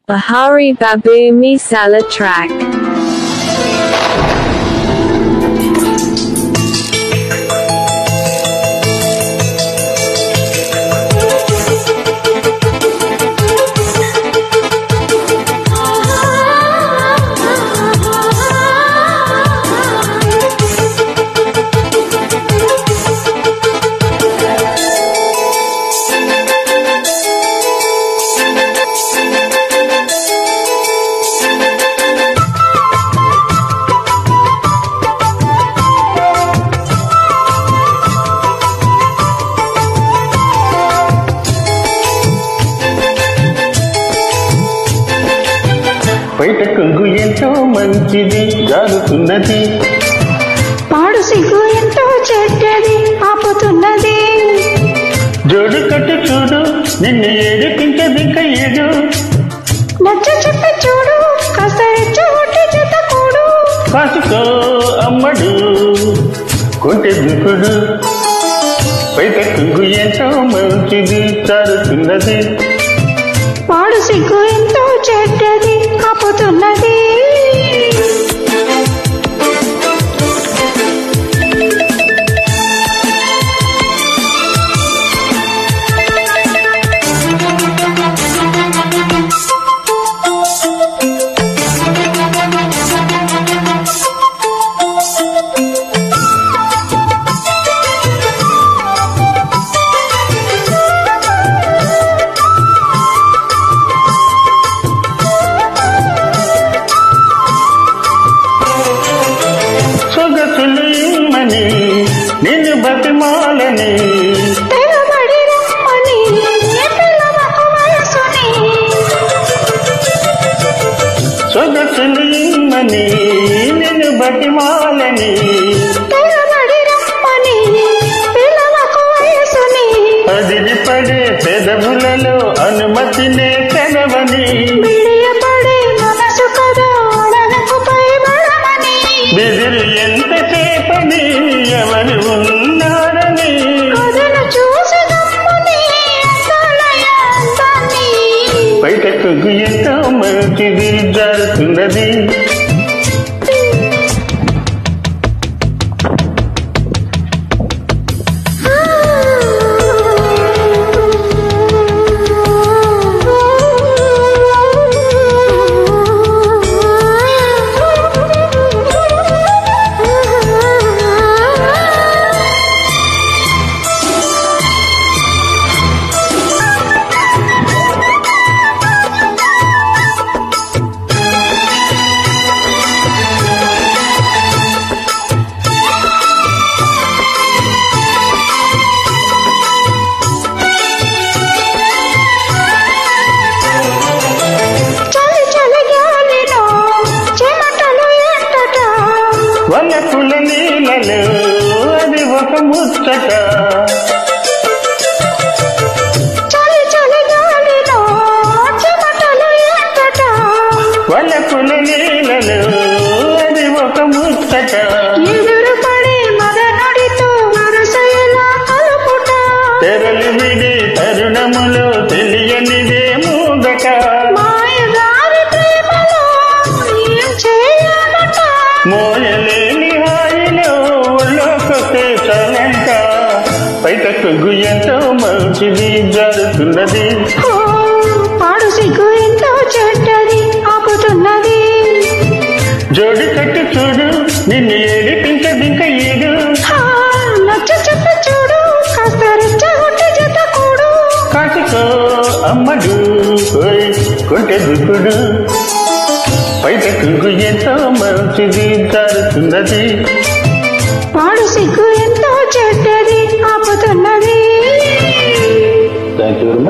Bahari Babu Misala track. బయట కొంగు ఎంతో మంచిది జారుతున్నది, పాడు సిగ్గు ఎంతో చెడ్డది ఆపుతున్నది. జోడు కట్టు చూడు నిన్ను ఏడిపించది కయ్యడు, నచ్చ చెప్పి చూడు కాస్త రెచ్చగొట్టి జత కూడు. కాసుకో అమ్మడు కొంటె దుకుడు, బయట కొంగు ఎంతో మంచిది జారుతున్నది, పాడు సిగ్గు ఎంతో చెడ్డది ఆపుతున్నది. నిన్ను బతిమాలని తెగబడి రమ్మని పిల్లలకు వయసుని, సొగసులు ఇమ్మని నిన్ను బతిమాలని తెగబడి రమ్మని పిల్లలకు వయసుని. అదిరి పడే పెదవులలో అనుమతినే కనవని, బిడియపడే మనసు కదా అడగకు పైబడమని. బెదిరి ఎంతసేపని ఎవరు ఉన్నారని, కథను చూసి గమ్ముని అందాలయ అందాన్ని. బయటకు ఎంతో మంచిది జరుగుతున్నది, వలపుల నీళ్ళలో అది ఒక ముచ్చట, చలి చలి గాలిలో చెమటలు ఎంతట. వలపుల నీళ్ళలో అది ఒక ముచ్చట, ఎదురు పడి మదనుడితో వరుసలా కలుపుట. తెరలు విడి తరుణములో తెలియనిదే మూదట, మాయదారి ప్రేమలో ఏం చేయాలట. మోయలేని హాయిలో ఒళ్ళోకొస్తే చాలంట, బయటకు ఎంతో మంచిది జరుగుతున్నది, ఓ పాడు సిగ్గు ఎంతో చెడ్డది ఆపుతున్నది. జోడు కట్టు చూడు నిన్ను ఏడిపించది కయ్యడు, నచ్చ చెప్పి చూడు కాస్త రెచ్చగొట్టి జత కూడు. కాసుకో అమ్మడు కొంటె దుకుడు, బయటకు ఎంతో మంచిది జరుగుతున్నది, పాడు సిగ్గు ఎంతో చెడ్డది ఆపుతున్నది. Thank you very much.